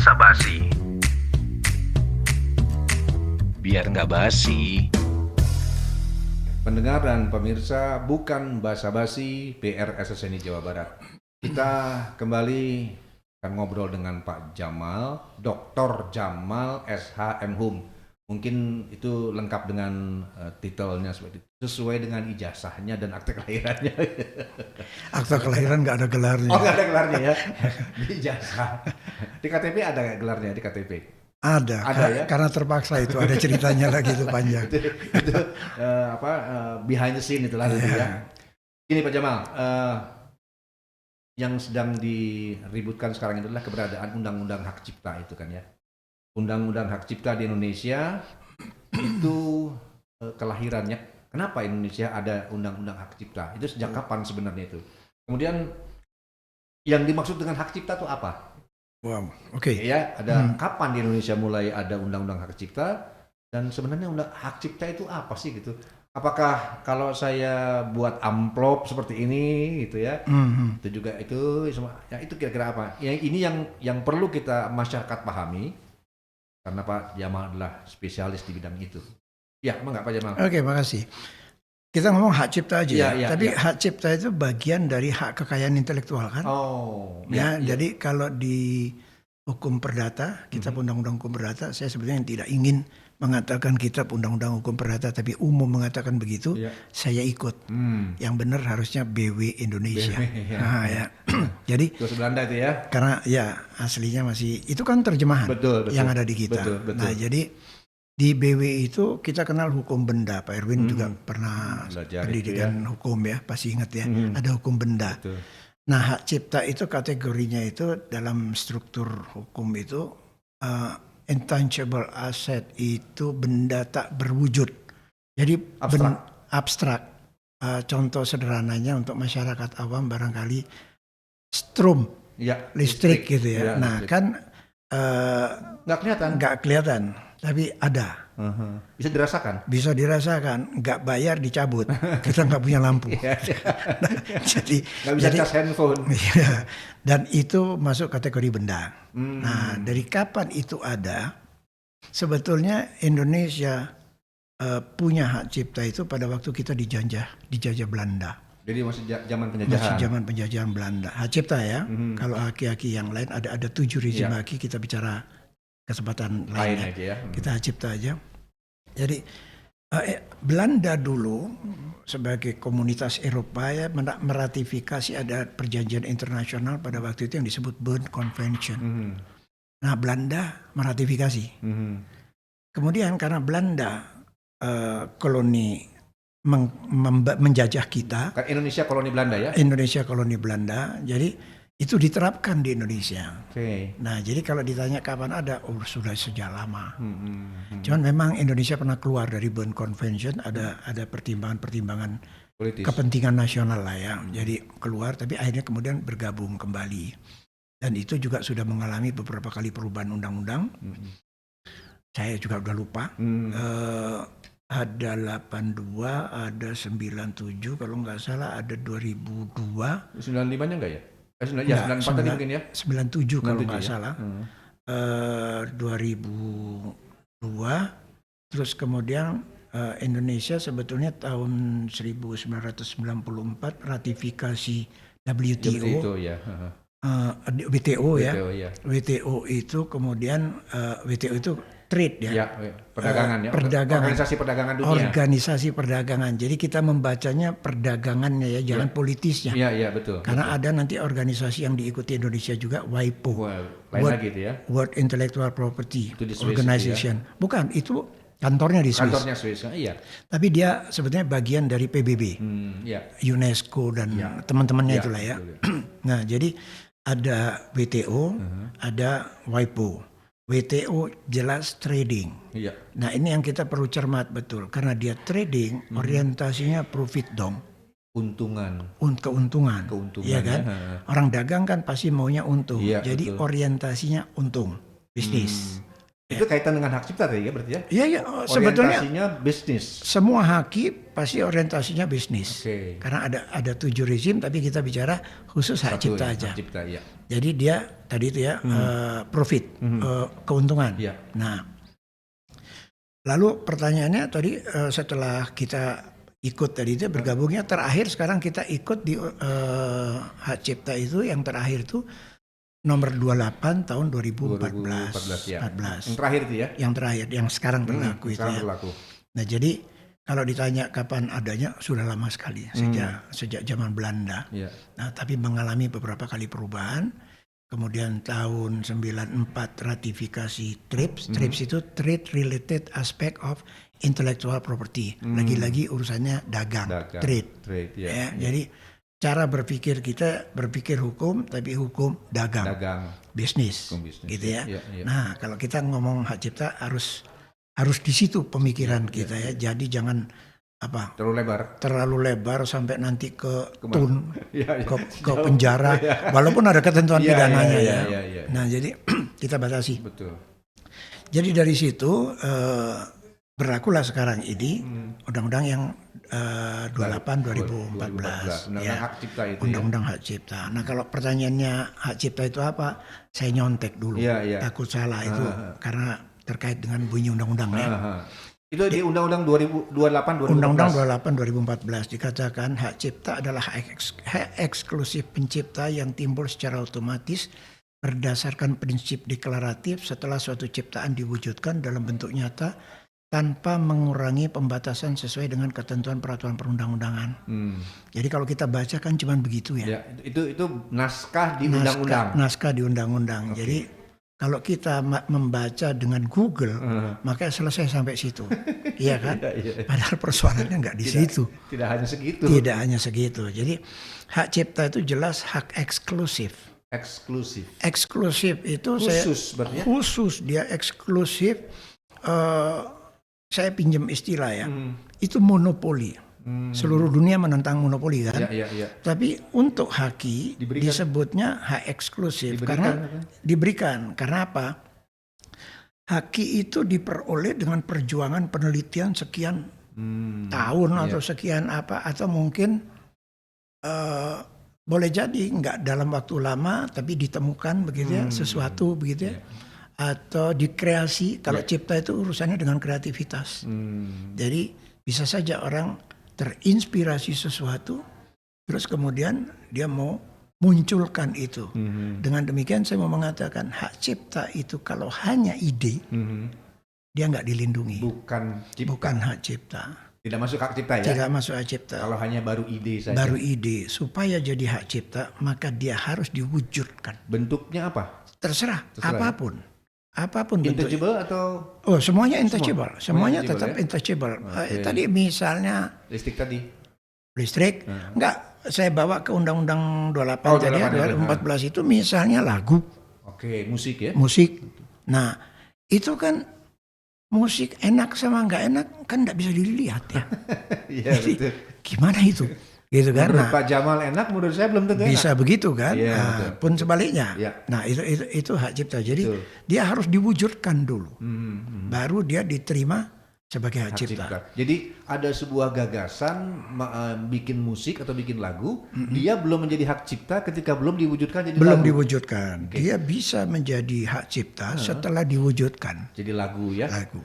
basa-basi. Biar nggak basi. Pendengar dan pemirsa, bukan basa-basi PR SSNI Jawa Barat. Kita kembali akan ngobrol dengan Pak Jamal, Dr. Jamal SH.M. Hum. Mungkin itu lengkap dengan titelnya sesuai dengan ijazahnya dan akte kelahirannya. Akte kelahiran nggak ada gelarnya. Oh, nggak ada gelarnya ya? Di ijazah. Di KTP ada nggak gelarnya di KTP? Ada ya? Karena terpaksa itu ada ceritanya lagi itu panjang. itu behind the scene itulah ya. Ini Pak Jamal, yang sedang diributkan sekarang itu adalah keberadaan Undang-Undang Hak Cipta itu kan ya. Undang-Undang Hak Cipta di Indonesia itu kelahirannya. Kenapa Indonesia ada Undang-Undang Hak Cipta? Itu sejak kapan sebenarnya itu? Kemudian yang dimaksud dengan hak cipta itu apa? Wow, oke. Ya, ada kapan di Indonesia mulai ada Undang-Undang Hak Cipta, dan sebenarnya hak cipta itu apa sih gitu? Apakah kalau saya buat amplop seperti ini gitu ya, itu juga itu semua, ya itu kira-kira apa? Yang ini yang perlu kita masyarakat pahami, karena Pak Jamal adalah spesialis di bidang itu. Ya, emang nggak Pak Jamal? Oke, makasih. Kita ngomong hak cipta aja tapi ya. hak cipta itu bagian dari hak kekayaan intelektual kan? Oh, ya. Jadi kalau di hukum perdata, kitab undang-undang hukum perdata, saya sebetulnya tidak ingin mengatakan kitab undang-undang hukum perdata, tapi umum mengatakan begitu, saya ikut. Yang benar harusnya BW Indonesia. Ya. Jadi bahasa Belanda itu ya? Karena ya aslinya masih, itu kan terjemahan yang ada di kita. Betul. Nah jadi di BW itu kita kenal hukum benda. Pak Erwin juga pernah pendidikan hukum ya, pasti ingat ya. Ada hukum benda. Betul. Nah hak cipta itu kategorinya itu dalam struktur hukum itu intangible asset, itu benda tak berwujud. Jadi abstrak. Contoh sederhananya untuk masyarakat awam barangkali strum, listrik gitu ya. Nah listrik. Kan nggak kelihatan, tapi ada. Bisa dirasakan? Bisa dirasakan, nggak bayar dicabut. Kita nggak punya lampu. Jadi nggak bisa cas handphone. Dan itu masuk kategori benda. Nah dari kapan itu ada? Sebetulnya Indonesia punya hak cipta itu pada waktu kita dijajah Belanda. Jadi masih zaman penjajahan. Masih zaman penjajahan Belanda. Hak cipta ya. Kalau haki-haki yang lain ada 7 rezim haki, kita bicara kesempatan lainnya. Kita hak cipta aja. Jadi Belanda dulu sebagai komunitas Eropa ya meratifikasi ada perjanjian internasional pada waktu itu yang disebut Bern Convention. Nah Belanda meratifikasi. Kemudian karena Belanda koloni menjajah kita. Kan Indonesia koloni Belanda ya? Indonesia koloni Belanda. Jadi itu diterapkan di Indonesia. Nah jadi kalau ditanya kapan ada, sudah sejak lama. Cuman memang Indonesia pernah keluar dari Bern Convention, ada pertimbangan politis, kepentingan nasional lah ya. Jadi keluar, tapi akhirnya kemudian bergabung kembali. Dan itu juga sudah mengalami beberapa kali perubahan undang-undang. Saya juga udah lupa. Ada 82, ada 97, kalau nggak salah ada 2002. 95-nya enggak ya? 94 tadi mungkin ya? 97 kalau nggak salah. 2002. Terus kemudian Indonesia sebetulnya tahun 1994 ratifikasi WTO. WTO ya. WTO itu kemudian WTO itu trade ya. Perdagangan ya. Organisasi perdagangan dunia. Organisasi perdagangan. Jadi kita membacanya perdagangannya ya, jangan politisnya. Iya, betul. Karena ada nanti organisasi yang diikuti Indonesia juga, WIPO. World Intellectual Property Organization. Ya? Bukan, itu kantornya di Swiss. Kantornya Swiss, iya. Tapi dia sebetulnya bagian dari PBB. UNESCO dan teman-temannya itulah ya. Nah, jadi ada WTO, ada WIPO. WTO jelas trading. Nah ini yang kita perlu cermat betul. Karena dia trading, orientasinya profit dong. Keuntungan. Iya kan? Orang dagang kan pasti maunya untung. Jadi betul. Orientasinya untung, bisnis. Itu kaitan dengan hak cipta tadi ya berarti ya? Iya, iya. Sebetulnya Orientasinya bisnis. semua haki pasti orientasinya bisnis. Oke. Karena ada 7 rezim, tapi kita bicara khusus hak Satu cipta ya, aja. hak cipta ya. Jadi dia tadi itu ya profit, keuntungan. Iya. Nah, lalu pertanyaannya tadi setelah kita ikut tadi itu bergabungnya terakhir sekarang kita ikut di hak cipta itu yang terakhir itu nomor 28 tahun 2014. 2014 ya. 14. Yang terakhir itu ya. Yang terakhir yang sekarang berlaku itu Sekarang ya. berlaku. Nah, jadi kalau ditanya kapan adanya sudah lama sekali sejak zaman Belanda. Iya. Nah, tapi mengalami beberapa kali perubahan. Kemudian tahun 94 ratifikasi TRIPS. TRIPS itu Trade Related Aspect of Intellectual Property. Lagi-lagi urusannya dagang. Trade. ya. Ya, jadi cara berpikir kita berpikir hukum, tapi hukum dagang. Bisnis. Gitu ya. Iya. Nah, kalau kita ngomong hak cipta harus di situ pemikiran kita ya. Jadi jangan terlalu lebar sampai nanti ke ke penjara, walaupun ada ketentuan pidananya ya. Nah, jadi kita batasi. Betul. Jadi dari situ berlakulah sekarang ini undang-undang yang 28 2014 Undang-undang hak cipta itu. Undang-undang hak cipta. Nah, kalau pertanyaannya hak cipta itu apa? Saya nyontek dulu. Takut salah itu karena terkait dengan bunyi undang-undangnya. Itu di Undang-Undang 28 2014. Undang-Undang 28 2014 dikatakan hak cipta adalah hak eksklusif pencipta yang timbul secara otomatis berdasarkan prinsip deklaratif setelah suatu ciptaan diwujudkan dalam bentuk nyata tanpa mengurangi pembatasan sesuai dengan ketentuan peraturan perundang-undangan. Jadi kalau kita baca kan cuma begitu ya. Itu naskah di undang-undang. Naskah di undang-undang. Okay. Jadi kalau kita membaca dengan Google, maka selesai sampai situ. Iya kan? Padahal persoalannya nggak di situ. Tidak hanya segitu. Tidak hanya segitu. Jadi hak cipta itu jelas hak eksklusif. Eksklusif itu khusus dia eksklusif. Saya pinjam istilah ya, itu monopoli. Seluruh dunia menentang monopoli kan. Tapi untuk haki disebutnya hak eksklusif karena diberikan. Karena apa? Haki itu diperoleh dengan perjuangan penelitian sekian tahun atau sekian apa, atau mungkin boleh jadi nggak dalam waktu lama tapi ditemukan begitu ya sesuatu begitu ya. Atau dikreasi, kalau cipta itu urusannya dengan kreativitas. Jadi bisa saja orang terinspirasi sesuatu, terus kemudian dia mau munculkan itu. Dengan demikian saya mau mengatakan hak cipta itu kalau hanya ide, dia nggak dilindungi. Bukan hak cipta. Tidak masuk hak cipta ya? Tidak masuk hak cipta. Kalau hanya baru ide saja. Baru ide. Supaya jadi hak cipta, maka dia harus diwujudkan. Bentuknya apa? Terserah apapun. Apapun intouchable bentuknya. atau semuanya intouchable, semuanya tetap ya? intouchable. Tadi misalnya listrik, enggak, saya bawa ke Undang-Undang 28 tadi 2014 itu misalnya lagu. Musik ya. Musik. Nah, itu kan musik enak sama enggak enak kan enggak bisa dilihat ya. Jadi, betul. Gimana itu? Gitu kan. Menurut Pak Jamal enak, menurut saya belum tentu enak. Bisa begitu kan. Pun sebaliknya. Ya. Nah itu hak cipta. Jadi dia harus diwujudkan dulu. Baru dia diterima sebagai hak cipta. Jadi ada sebuah gagasan bikin musik atau bikin lagu, dia belum menjadi hak cipta ketika belum diwujudkan jadi belum lagu. Diwujudkan. Dia bisa menjadi hak cipta setelah diwujudkan. Jadi lagu ya. Lagu.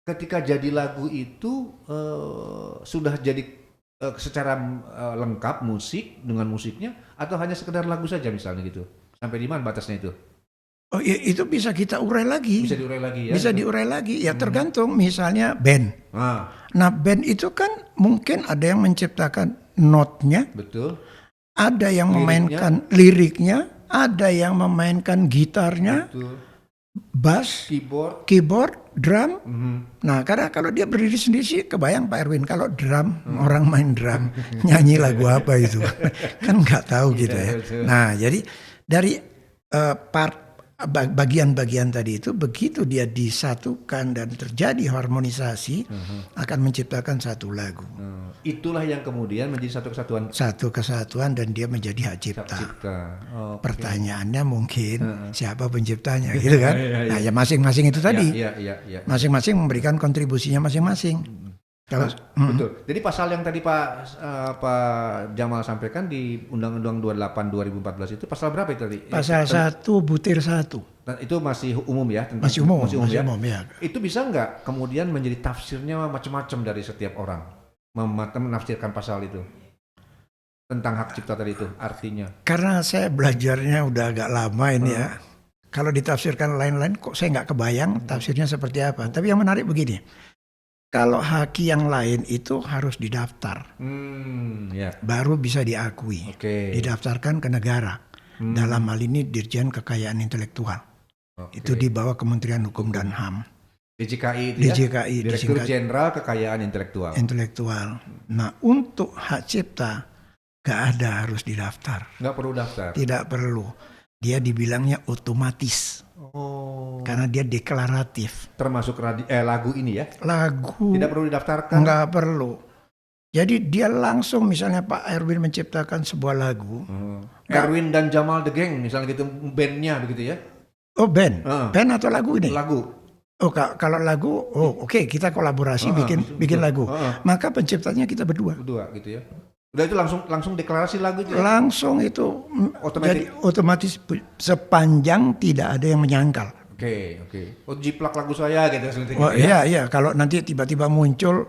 Ketika jadi lagu itu sudah jadi secara lengkap musik dengan musiknya atau hanya sekedar lagu saja misalnya gitu. Sampai di mana batasnya itu? Oh ya, itu bisa kita urai lagi. Bisa diurai lagi ya? Bisa diurai lagi. Ya tergantung misalnya band. Nah band itu kan mungkin ada yang menciptakan notnya. Betul. Ada yang memainkan liriknya. Ada yang memainkan gitarnya. Betul. Bass, keyboard, drum. Nah, karena kalau dia berdiri sendiri sih kebayang Pak Erwin kalau drum, orang main drum, nyanyi lagu apa itu. Kan nggak tahu gitu ya. Betul. Nah, jadi dari part bagian-bagian tadi itu begitu dia disatukan dan terjadi harmonisasi akan menciptakan satu lagu. Itulah yang kemudian menjadi satu kesatuan. Satu kesatuan dan dia menjadi hak cipta. Okay. Pertanyaannya mungkin siapa penciptanya gitu kan? Nah ya masing-masing itu tadi. Iya. Masing-masing memberikan kontribusinya masing-masing. Kalau betul. Jadi pasal yang tadi Pak Jamal sampaikan di Undang-Undang 28 2014 itu pasal berapa itu tadi? Pasal 1 butir 1. Dan itu masih umum ya? Masih umum ya. Itu bisa nggak kemudian menjadi tafsirnya macam-macam dari setiap orang menafsirkan pasal itu tentang hak cipta tadi itu artinya? Karena saya belajarnya udah agak lama ini ya. Kalau ditafsirkan lain-lain kok saya nggak kebayang tafsirnya seperti apa. Tapi yang menarik begini. Kalau haki yang lain itu harus didaftar, baru bisa diakui, didaftarkan ke negara. Dalam hal ini Dirjen Kekayaan Intelektual, itu di bawah Kementerian Hukum dan HAM. DJKI itu DJKI, Direktur Jenderal Kekayaan Intelektual. Nah untuk hak cipta gak ada harus didaftar. Nggak perlu daftar? Tidak perlu. Dia dibilangnya otomatis. Karena dia deklaratif. Termasuk lagu ini ya? Lagu. Tidak perlu didaftarkan? Nggak perlu. Jadi dia langsung misalnya Pak Erwin menciptakan sebuah lagu. Erwin dan Jamal The Gang misalnya gitu, bandnya begitu ya? Oh band? Band atau lagu ini? Lagu. Oh kalau lagu, oke, kita kolaborasi bikin lagu. Maka penciptanya kita berdua. Berdua gitu ya? Udah itu langsung deklarasi lagu itu? Langsung itu jadi otomatis sepanjang tidak ada yang menyangkal. Oke. Oh jiplak lagu saya gitu. Oh iya. Kalau nanti tiba-tiba muncul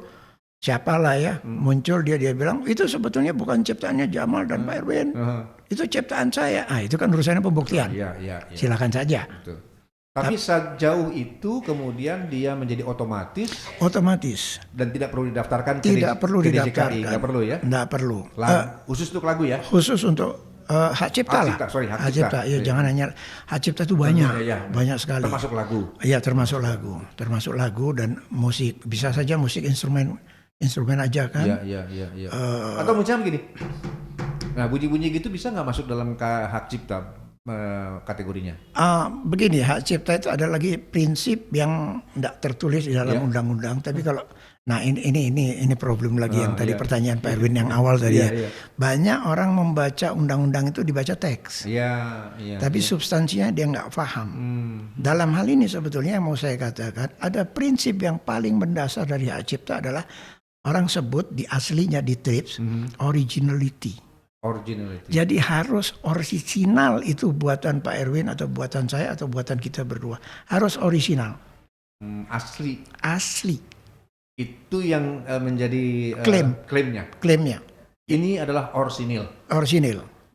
siapalah ya, muncul dia bilang itu sebetulnya bukan ciptaannya Jamal dan Pak Erwin. Itu ciptaan saya. Itu kan urusannya pembuktian. Iya. Silakan saja. Betul. Tapi sejauh itu kemudian dia menjadi otomatis dan tidak perlu didaftarkan ke DJKI, nggak perlu ya? Nggak perlu. Khusus untuk lagu ya? Khusus untuk hak cipta lah. Hak cipta. Ya, jangan hanya hak cipta itu banyak, banyak sekali. Termasuk lagu. Iya termasuk lagu dan musik. Bisa saja musik instrumen aja kan? Iya. Atau misalnya begini. Nah bunyi-bunyi gitu bisa nggak masuk dalam hak cipta? Kategorinya? Begini, hak cipta itu ada lagi prinsip yang tidak tertulis di dalam undang-undang. Tapi kalau, ini problem lagi yang tadi pertanyaan Pak Erwin yang awal tadi ya. Banyak orang membaca undang-undang itu dibaca teks. Tapi substansinya dia nggak paham. Dalam hal ini sebetulnya yang mau saya katakan ada prinsip yang paling mendasar dari hak cipta adalah orang sebut di aslinya di TRIPS originality. Jadi harus original itu buatan Pak Erwin atau buatan saya atau buatan kita berdua. Harus original. Asli. Itu yang menjadi klaimnya. Ini adalah orisinil.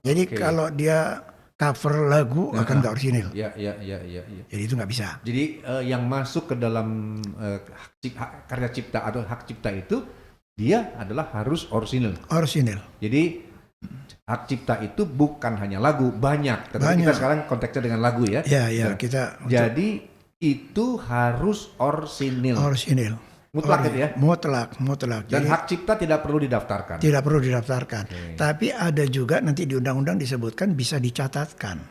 Jadi kalau dia cover lagu akan nggak orisinil. Iya. Jadi itu nggak bisa. Jadi yang masuk ke dalam karya cipta atau hak cipta itu dia adalah harus orisinil. Jadi hak cipta itu bukan hanya lagu, banyak. Tetapi kita sekarang konteksnya dengan lagu ya. Iya, kita. Jadi itu harus orisinil. Mutlak gitu ya? Mutlak. Dan hak cipta tidak perlu didaftarkan. Tidak perlu didaftarkan. Tapi ada juga nanti di undang-undang disebutkan bisa dicatatkan.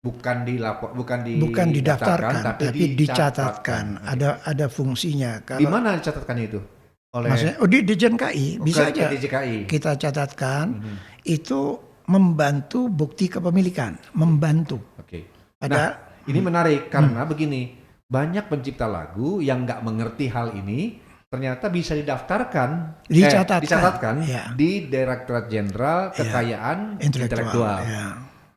Bukan didaftarkan, tapi dicatatkan. Ada fungsinya. Di mana dicatatkannya itu? Maksudnya, di Dirjen KI bisa aja kita catatkan itu membantu bukti kepemilikan, membantu. Ini menarik karena begini, banyak pencipta lagu yang nggak mengerti hal ini ternyata bisa dicatatkan di Direktorat Jenderal Kekayaan Intelektual.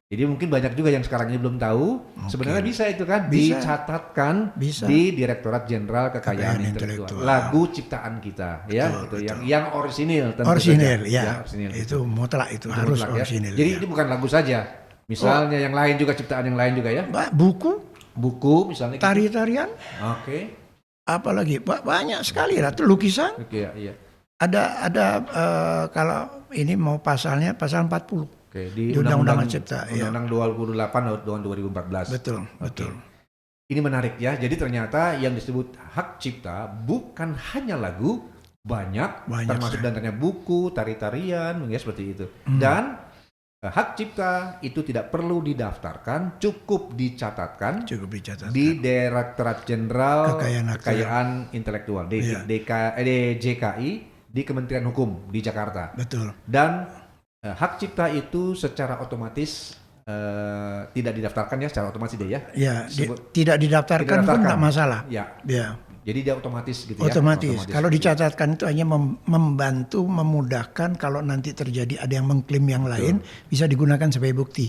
Jadi mungkin banyak juga yang sekarang ini belum tahu. Sebenarnya bisa itu kan dicatatkan di Direktorat Jenderal Kekayaan Intelektual. Lagu ciptaan kita ya, betul. Yang orisinil tentu saja. Itu mutlak itu harus orisinil. Jadi ini bukan lagu saja. Misalnya yang lain juga ciptaan yang lain juga ya. Buku misalnya. Tari-tarian. Apalagi banyak sekali lah lukisan. Ada kalau ini mau pasalnya pasal 40. Di Undang-Undang Cipta. Undang-Undang 28 tahun 2014. Betul. Ini menarik ya. Jadi ternyata yang disebut hak cipta bukan hanya lagu, banyak termasuk dananya buku, tari-tarian, ya seperti itu. Dan hak cipta itu tidak perlu didaftarkan, cukup dicatatkan di Direktorat Jenderal Kekayaan Intelektual DJKI di Kementerian Hukum di Jakarta. Betul. Dan hak cipta itu secara otomatis tidak didaftarkan ya, secara otomatis deh ya. Ya, tidak didaftarkan pun tidak masalah. Ya. Ya. Jadi dia otomatis gitu otomatis. ya. Kalau dicatatkan itu hanya membantu, memudahkan kalau nanti terjadi ada yang mengklaim yang lain, bisa digunakan sebagai bukti.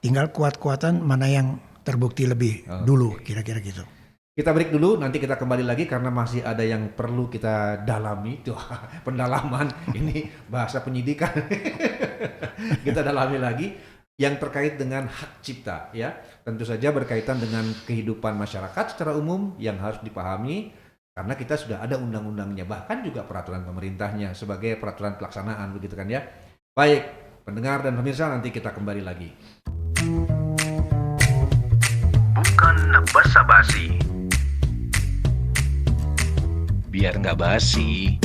Tinggal kuat-kuatan mana yang terbukti lebih dulu, kira-kira gitu. Kita break dulu, nanti kita kembali lagi karena masih ada yang perlu kita dalami. Tuh, pendalaman ini bahasa penyidikan. Kita dalami lagi yang terkait dengan hak cipta ya. Tentu saja berkaitan dengan kehidupan masyarakat secara umum yang harus dipahami karena kita sudah ada undang-undangnya, bahkan juga peraturan pemerintahnya sebagai peraturan pelaksanaan begitu kan ya. Baik, pendengar dan pemirsa, nanti kita kembali lagi. Bukan basa-basi. Biar nggak basi.